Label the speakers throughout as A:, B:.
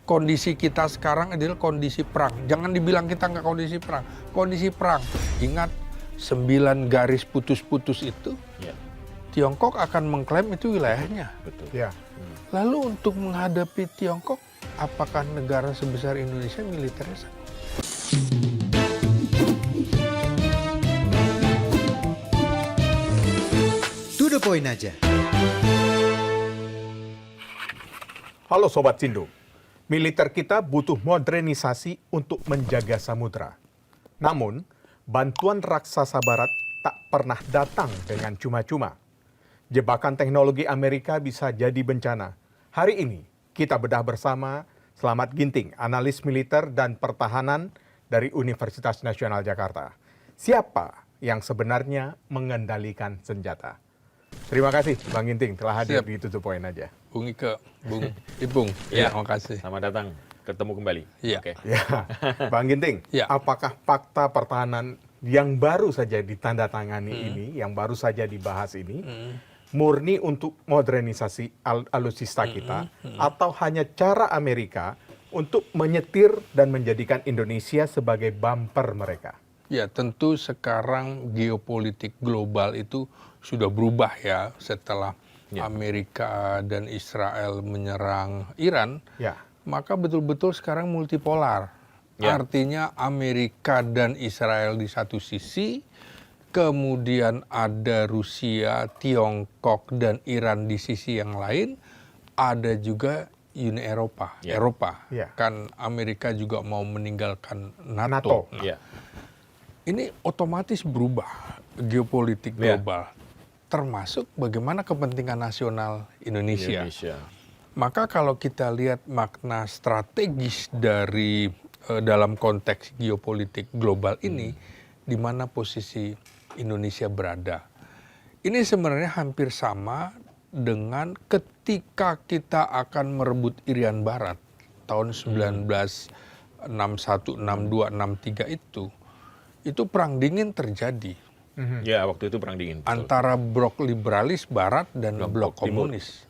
A: kondisi kita sekarang adalah kondisi perang. Jangan dibilang kita nggak kondisi perang. Kondisi perang. Ingat 9 garis putus-putus itu,
B: Ya,
A: Tiongkok akan mengklaim itu wilayahnya.
B: betul.
C: Ya.
A: Lalu untuk menghadapi Tiongkok, apakah negara sebesar Indonesia militernya sanggup?
D: To the point aja.
C: Halo Sobat Sindo, militer kita butuh modernisasi untuk menjaga samudra. Namun, bantuan raksasa barat tak pernah datang dengan cuma-cuma. Jebakan teknologi Amerika bisa jadi bencana. Hari ini, kita bedah bersama Slamet Ginting, analis militer dan pertahanan dari Universitas Nasional Jakarta. Siapa yang sebenarnya mengendalikan senjata? Terima kasih Bang Ginting telah hadir
A: Siap.
C: di To The Point aja.
A: Bung Ike, Bung Ipung,
B: Ya.
A: terima kasih.
B: Selamat datang, ketemu kembali.
A: Iya.
B: Oke.
C: Ya, Bang Ginting,
A: Ya.
C: apakah fakta pertahanan yang baru saja ditandatangani ini, yang baru saja dibahas ini, murni untuk modernisasi alutsista kita, atau hanya cara Amerika untuk menyetir dan menjadikan Indonesia sebagai bumper mereka?
A: Ya, tentu sekarang geopolitik global itu sudah berubah ya setelah
B: Ya.
A: Amerika dan Israel menyerang Iran.
C: Ya,
A: Maka betul-betul sekarang multipolar.
B: Ya.
A: Artinya Amerika dan Israel di satu sisi, kemudian ada Rusia, Tiongkok, dan Iran di sisi yang lain, ada juga Uni Eropa.
B: Ya.
A: Eropa.
C: Ya.
A: Kan Amerika juga mau meninggalkan NATO.
C: NATO.
A: Nah,
B: Ya.
A: ini otomatis berubah geopolitik
B: Ya.
A: global. Termasuk bagaimana kepentingan nasional Indonesia. Maka kalau kita lihat makna strategis dari dalam konteks geopolitik global ini, di mana posisi Indonesia berada. Ini sebenarnya hampir sama dengan ketika kita akan merebut Irian Barat tahun 1961, 62, 63 itu perang dingin terjadi
B: Ya, waktu itu perang dingin. betul.
A: antara blok liberalis Barat dan blok
B: Timur.
A: komunis.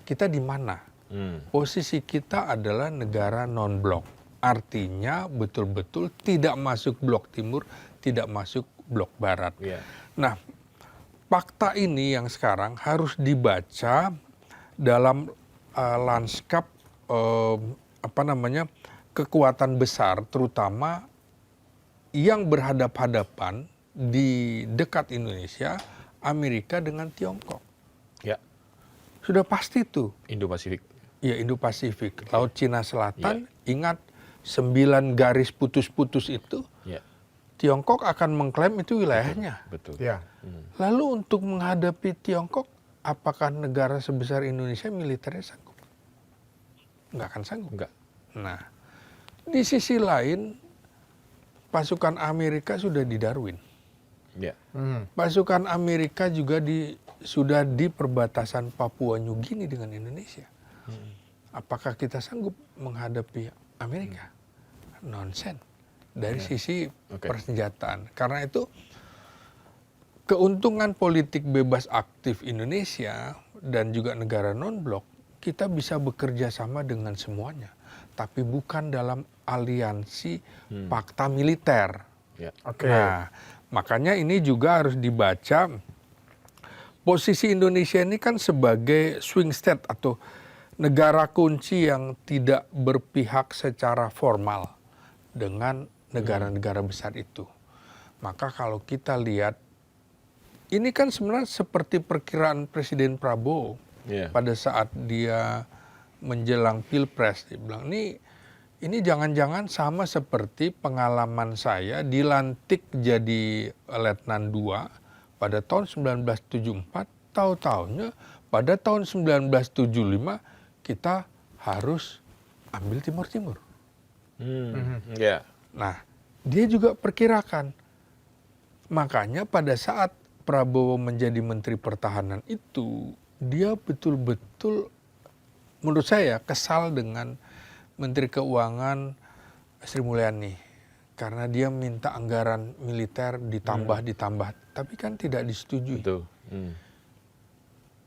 A: Kita di mana?
B: Hmm.
A: Posisi kita adalah negara non-blok. Artinya betul-betul tidak masuk blok timur, tidak masuk blok barat.
B: Ya.
A: Nah, fakta ini yang sekarang harus dibaca dalam lanskap kekuatan besar, terutama yang berhadap-hadapan di dekat Indonesia, Amerika dengan Tiongkok.
B: Ya.
A: Sudah pasti tuh.
B: Indo-Pasifik.
A: Ya, Indo-Pasifik, Laut Cina Selatan, ingat 9 garis putus-putus itu,
B: Ya.
A: Tiongkok akan mengklaim itu wilayahnya.
B: Betul.
C: Ya.
A: Lalu untuk menghadapi Tiongkok, apakah negara sebesar Indonesia militernya sanggup? Nggak akan sanggup.
B: Enggak.
A: Nah, di sisi lain, pasukan Amerika sudah di Darwin.
B: Ya.
A: Pasukan Amerika juga sudah di perbatasan Papua New Guinea dengan Indonesia. Apakah kita sanggup menghadapi Amerika? Nonsen. Dari sisi
B: Oke.
A: persenjataan. Karena itu keuntungan politik bebas aktif Indonesia dan juga negara non-blok, kita bisa bekerja sama dengan semuanya. Tapi bukan dalam aliansi fakta militer.
B: Ya.
C: Oke.
A: Nah, makanya ini juga harus dibaca. Posisi Indonesia ini kan sebagai swing state atau negara kunci yang tidak berpihak secara formal dengan negara-negara besar itu. Maka kalau kita lihat, ini kan sebenarnya seperti perkiraan Presiden Prabowo
B: Ya.
A: pada saat dia menjelang Pilpres. Dia bilang, ini jangan-jangan sama seperti pengalaman saya dilantik jadi Letnan II pada tahun 1974, tahu-tahunya pada tahun 1975 kita harus ambil Timur-Timur.
B: Ya.
A: Nah, dia juga perkirakan. Makanya pada saat Prabowo menjadi Menteri Pertahanan itu, dia betul-betul menurut saya kesal dengan Menteri Keuangan Sri Mulyani. Karena dia minta anggaran militer ditambah, tapi kan tidak disetujui.
B: Betul.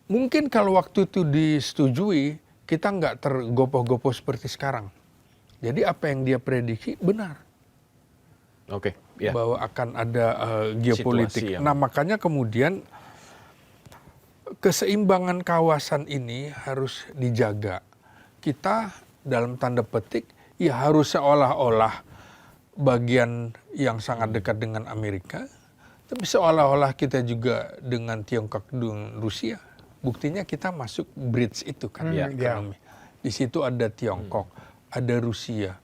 A: Mungkin kalau waktu itu disetujui, kita nggak tergopoh-gopoh seperti sekarang. Jadi apa yang dia prediksi benar.
B: Oke, ya.
A: Bahwa akan ada geopolitik.
B: Situasi yang-
A: Nah, makanya kemudian keseimbangan kawasan ini harus dijaga. Kita dalam tanda petik ya harus seolah-olah bagian yang sangat dekat dengan Amerika, tapi seolah-olah kita juga dengan Tiongkok dan Rusia. Buktinya kita masuk bridge itu kan ekonomi. Di situ ada Tiongkok, ada Rusia,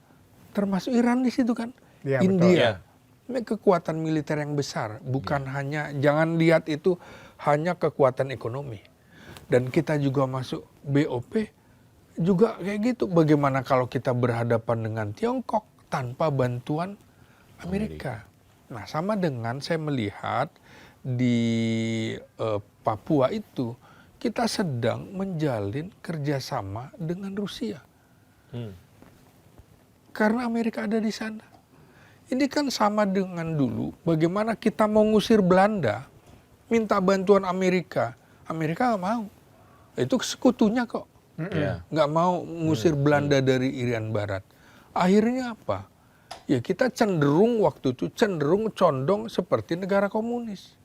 A: termasuk Iran di situ kan.
C: Ya, betul.
A: India. Ini kekuatan militer yang besar, bukan hanya, jangan lihat itu hanya kekuatan ekonomi. Dan kita juga masuk BOP juga kayak gitu. Bagaimana kalau kita berhadapan dengan Tiongkok tanpa bantuan Amerika? Nah, sama dengan saya melihat di Papua itu kita sedang menjalin kerjasama dengan Rusia. Karena Amerika ada di sana. Ini kan sama dengan dulu bagaimana kita mau ngusir Belanda, minta bantuan Amerika. Amerika nggak mau. Itu sekutunya kok. Nggak mau ngusir Belanda dari Irian Barat. Akhirnya apa? Ya kita cenderung waktu itu condong seperti negara komunis.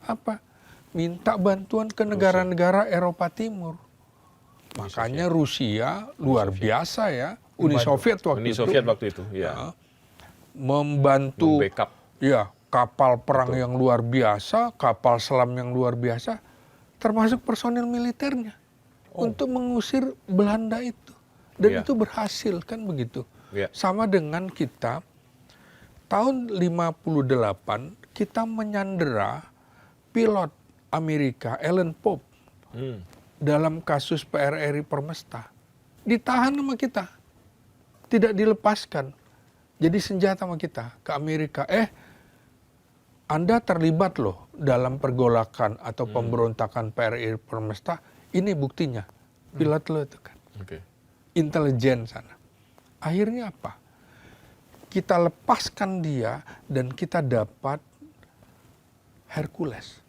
A: Apa? Minta bantuan ke negara-negara Eropa Timur. Makanya Rusia luar biasa ya. Uni Soviet waktu itu.
B: Ya.
A: Membantu
B: Membackup.
A: ya kapal perang yang luar biasa, kapal selam yang luar biasa, termasuk personil militernya untuk mengusir Belanda itu. Dan itu berhasil kan begitu. Sama dengan kita tahun 58 kita menyandera pilot Amerika Ellen Pope dalam kasus PRRI Permesta. Ditahan sama kita. Tidak dilepaskan. Jadi senjata sama kita ke Amerika. Anda terlibat loh dalam pergolakan atau pemberontakan PRRI Permesta. Ini buktinya. Pilot lo itu kan. Intelijen sana. Akhirnya apa? Kita lepaskan dia dan kita dapat Hercules.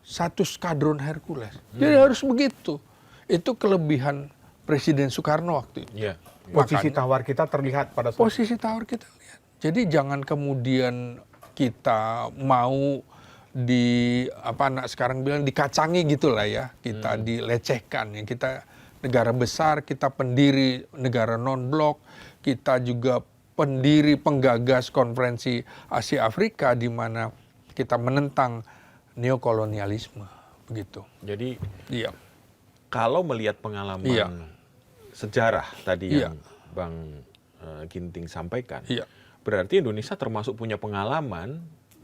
A: Satu skadron Hercules. Jadi harus begitu. Itu kelebihan Presiden Soekarno waktu itu.
C: Posisi tawar kita terlihat pada saat
A: Posisi tawar kita lihat. Jadi jangan kemudian kita mau anak sekarang bilang dikacangi gitulah ya. Kita dilecehkan ya. Kita negara besar, kita pendiri negara non-blok, kita juga pendiri penggagas konferensi Asia Afrika di mana kita menentang neokolonialisme begitu.
B: Jadi
A: kalau
B: melihat pengalaman sejarah tadi yang Bang Ginting sampaikan, berarti Indonesia termasuk punya pengalaman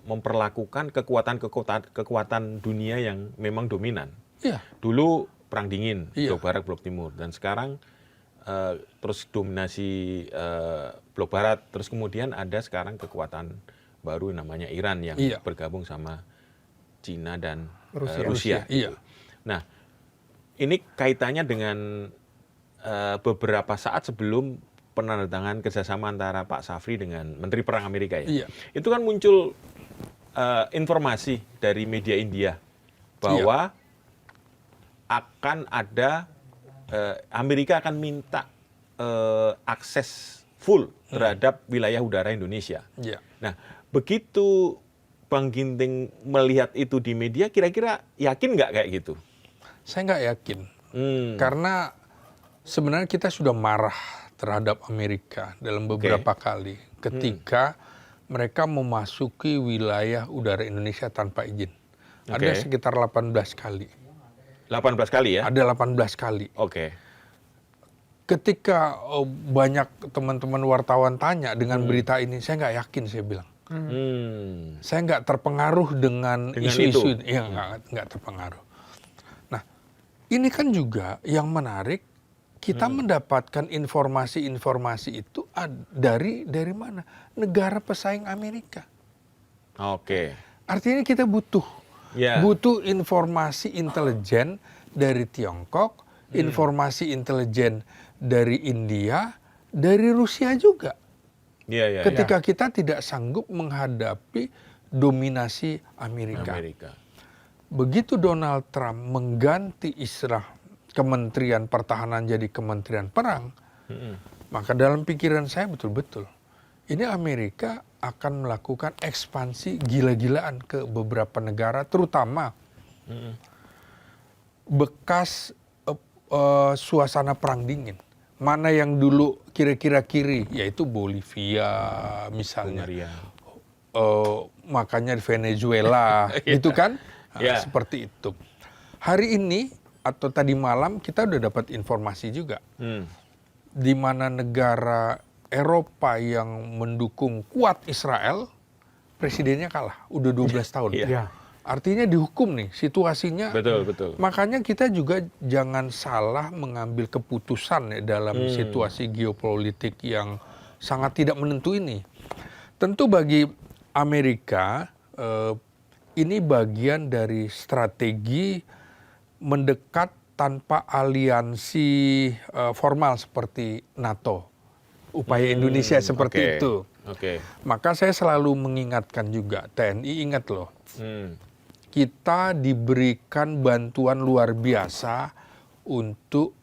B: memperlakukan kekuatan dunia yang memang dominan. Dulu Perang Dingin, Blok Barat, Blok Timur, dan sekarang terus dominasi Blok Barat, terus kemudian ada sekarang kekuatan baru namanya Iran yang bergabung sama Cina dan Rusia. Nah, ini kaitannya dengan beberapa saat sebelum penandatangan kerjasama antara Pak Safri dengan Menteri Perang Amerika ya. Itu kan muncul informasi dari media India bahwa akan ada Amerika akan minta akses full terhadap wilayah udara Indonesia. Nah, begitu Bang Ginting melihat itu di media, kira-kira yakin nggak kayak gitu?
A: Saya nggak yakin. Karena sebenarnya kita sudah marah terhadap Amerika dalam beberapa kali ketika mereka memasuki wilayah udara Indonesia tanpa izin. Ada sekitar 18 kali.
B: 18 kali ya?
A: Ada 18 kali. Ketika banyak teman-teman wartawan tanya dengan berita ini, saya nggak yakin, saya bilang. Saya nggak terpengaruh dengan isu-isu ini. Ya, nggak terpengaruh. Nah, ini kan juga yang menarik, kita mendapatkan informasi-informasi itu dari mana? Negara pesaing Amerika. Artinya kita butuh informasi intelijen dari Tiongkok, informasi intelijen dari India, dari Rusia juga. Ketika kita tidak sanggup menghadapi dominasi Amerika. Begitu Donald Trump mengganti istilah Kementerian Pertahanan jadi Kementerian Perang, Maka dalam pikiran saya betul-betul, ini Amerika akan melakukan ekspansi gila-gilaan ke beberapa negara, terutama bekas suasana perang dingin. Mana yang dulu kira-kira kiri, yaitu Bolivia misalnya. Makanya Venezuela, gitu kan? Nah, seperti itu. Hari ini atau tadi malam kita udah dapat informasi juga. Di mana negara Eropa yang mendukung kuat Israel, presidennya kalah, udah 12 tahun. Artinya dihukum nih situasinya.
B: Betul.
A: Makanya kita juga jangan salah mengambil keputusan ya, dalam situasi geopolitik yang sangat tidak menentu ini. Tentu bagi Amerika ini bagian dari strategi mendekat tanpa aliansi formal seperti NATO. Upaya Indonesia seperti itu. Maka saya selalu mengingatkan juga, TNI ingat loh. Kita diberikan bantuan luar biasa untuk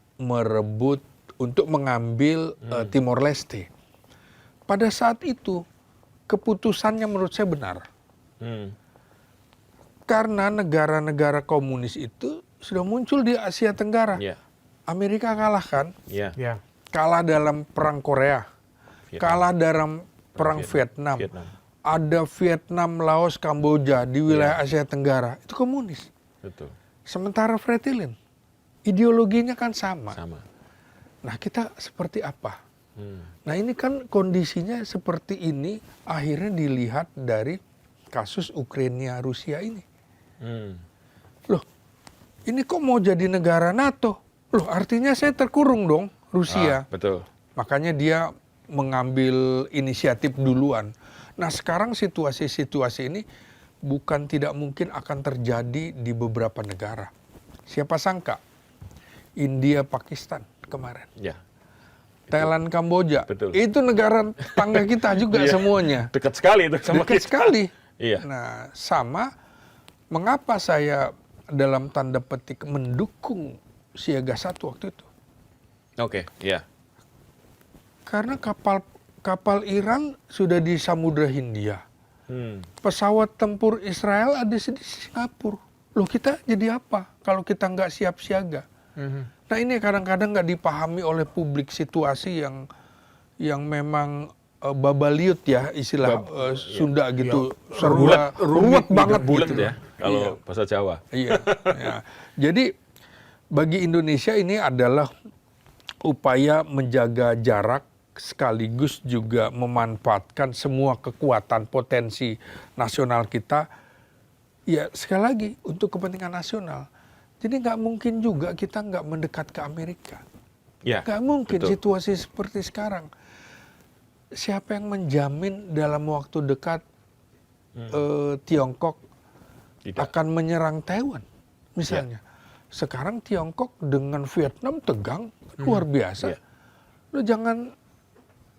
A: mengambil Timor Leste. Pada saat itu, keputusannya menurut saya benar. Karena negara-negara komunis itu sudah muncul di Asia Tenggara. Amerika kalah kan? Kalah dalam perang Korea. Kalah dalam perang Vietnam. Ada Vietnam, Laos, Kamboja di wilayah Asia Tenggara. Itu komunis. Sementara Fretilin, ideologinya kan sama. Nah, kita seperti apa? Nah, ini kan kondisinya seperti ini akhirnya dilihat dari kasus Ukraina Rusia ini. Loh, ini kok mau jadi negara NATO? Loh, artinya saya terkurung dong, Rusia. Makanya dia mengambil inisiatif duluan. Nah, sekarang situasi-situasi ini bukan tidak mungkin akan terjadi di beberapa negara. Siapa sangka? India, Pakistan kemarin. Thailand, Kamboja. Itu negara tangga kita juga semuanya.
B: Dekat sekali itu sama
A: Dekat
B: kita.
A: sekali.
B: Iya.
A: Nah, sama mengapa saya dalam tanda petik mendukung Siaga 1 waktu itu? Karena kapal Iran sudah di Samudra Hindia. Pesawat tempur Israel ada di Singapura. Loh, kita jadi apa kalau kita nggak siap siaga? Nah, ini kadang-kadang nggak dipahami oleh publik situasi yang memang babaliut ya, istilah Sunda gitu. Ruwet banget
B: bulat
A: gitu.
B: Ya, kalau bahasa Jawa.
A: Jadi bagi Indonesia ini adalah upaya menjaga jarak sekaligus juga memanfaatkan semua kekuatan potensi nasional kita, ya sekali lagi untuk kepentingan nasional. Jadi nggak mungkin juga kita nggak mendekat ke Amerika. Nggak mungkin situasi seperti sekarang. Siapa yang menjamin dalam waktu dekat Tiongkok akan menyerang Taiwan misalnya? Sekarang Tiongkok dengan Vietnam tegang luar biasa. Lo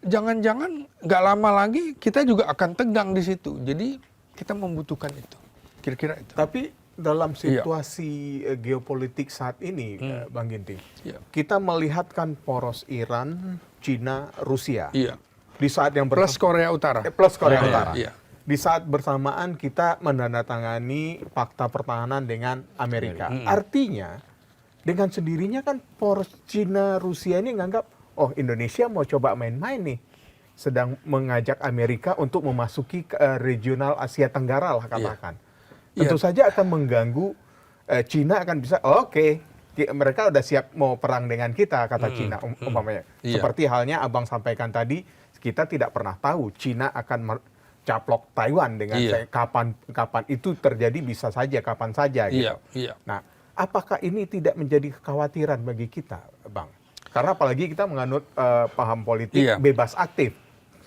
A: jangan-jangan nggak lama lagi kita juga akan tegang di situ. Jadi kita membutuhkan itu, kira-kira itu.
C: Tapi dalam situasi geopolitik saat ini, Bang Ginting, kita melihatkan poros Iran, Cina, Rusia. Di saat yang
A: plus Korea Utara.
C: Di saat bersamaan kita menandatangani fakta pertahanan dengan Amerika. Artinya dengan sendirinya kan poros Cina, Rusia ini nganggap, oh Indonesia mau coba main-main nih. Sedang mengajak Amerika untuk memasuki regional Asia Tenggara lah katakan. Tentu saja akan mengganggu, Cina akan bisa, mereka udah siap mau perang dengan kita, kata Cina umpamanya. Seperti halnya Abang sampaikan tadi, kita tidak pernah tahu Cina akan caplok Taiwan dengan kapan itu terjadi, bisa saja, kapan saja. Gitu. Nah, apakah ini tidak menjadi kekhawatiran bagi kita, Bang? Karena apalagi kita menganut paham politik bebas aktif.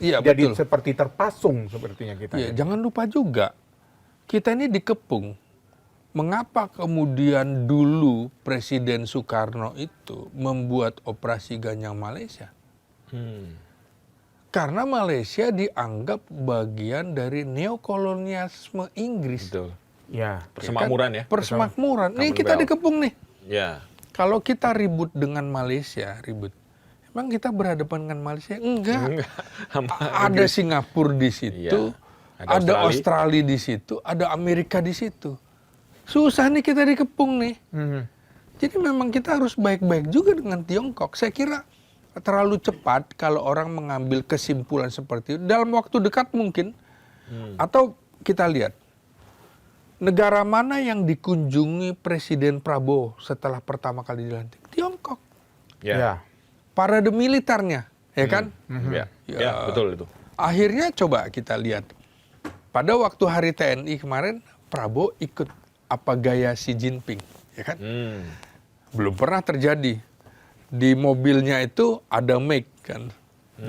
C: Jadi seperti terpasung sepertinya kita.
A: Jangan lupa juga, kita ini dikepung. Mengapa kemudian dulu Presiden Soekarno itu membuat operasi Ganyang Malaysia? Karena Malaysia dianggap bagian dari neokolonialisme Inggris.
B: Persemakmuran ya.
A: Persemakmuran. Nih kita dikepung nih.
B: Ya.
A: Kalau kita ribut dengan Malaysia, Memang kita berhadapan dengan Malaysia? Enggak. Ada Singapura di situ, ada Australia di situ, ada Amerika di situ. Susah nih kita dikepung nih. Jadi memang kita harus baik-baik juga dengan Tiongkok. Saya kira terlalu cepat kalau orang mengambil kesimpulan seperti itu. Dalam waktu dekat mungkin. Atau kita lihat, negara mana yang dikunjungi Presiden Prabowo setelah pertama kali dilantik? Tiongkok.
B: Ya.
A: Parade militernya, ya kan?
B: Ya, betul itu.
A: Akhirnya coba kita lihat. Pada waktu Hari TNI kemarin, Prabowo ikut apa gaya Xi Jinping, ya kan? Belum pernah terjadi. Di mobilnya itu ada mic kan.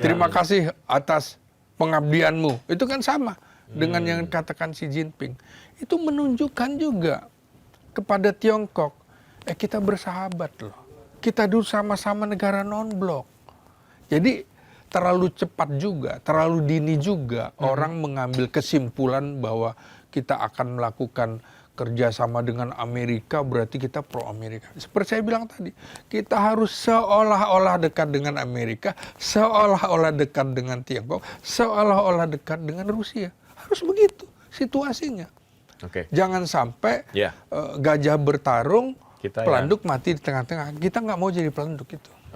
A: Terima kasih atas pengabdianmu. Itu kan sama dengan yang dikatakan Xi Jinping. Itu menunjukkan juga kepada Tiongkok, kita bersahabat loh. Kita dulu sama-sama negara non-blok. Jadi terlalu cepat juga, terlalu dini juga orang mengambil kesimpulan bahwa kita akan melakukan kerjasama dengan Amerika berarti kita pro-Amerika. Seperti saya bilang tadi, kita harus seolah-olah dekat dengan Amerika, seolah-olah dekat dengan Tiongkok, seolah-olah dekat dengan Rusia. Harus begitu situasinya. Jangan sampai gajah bertarung, pelanduk mati di tengah-tengah. Kita nggak mau jadi pelanduk itu.